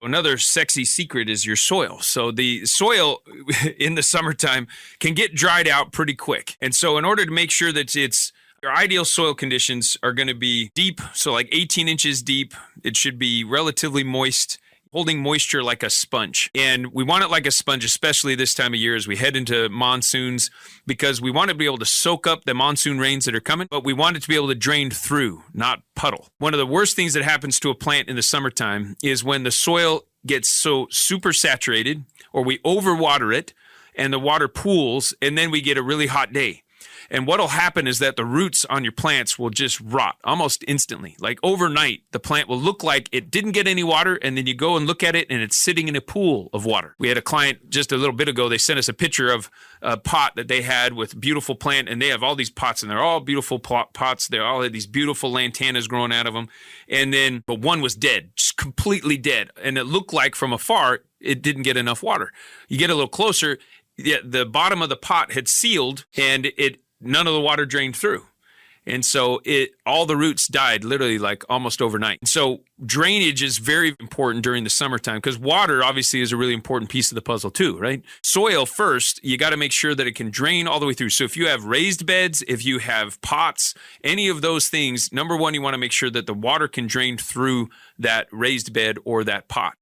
Another sexy secret is your soil. So the soil in the summertime can get dried out pretty quick. And so in order to make sure that your ideal soil conditions are going to be deep, so like 18 inches deep, it should be relatively moist, holding moisture like a sponge. And we want it like a sponge, especially this time of year as we head into monsoons, because we want to be able to soak up the monsoon rains that are coming, but we want it to be able to drain through, not puddle. One of the worst things that happens to a plant in the summertime is when the soil gets so super saturated, or we overwater it and the water pools, and then we get a really hot day. And what'll happen is that the roots on your plants will just rot almost instantly. Like overnight, the plant will look like it didn't get any water, and then you go and look at it and it's sitting in a pool of water. We had a client just a little bit ago, they sent us a picture of a pot that they had with a beautiful plant, and they have all these pots, and they're all beautiful pots. They all had these beautiful lantanas growing out of them. But one was dead, just completely dead. And it looked like from afar, it didn't get enough water. You get a little closer, the bottom of the pot had sealed, and none of the water drained through. And so all the roots died literally like almost overnight. So drainage is very important during the summertime because water obviously is a really important piece of the puzzle too, right? Soil first, you got to make sure that it can drain all the way through. So if you have raised beds, if you have pots, any of those things, number one, you want to make sure that the water can drain through that raised bed or that pot.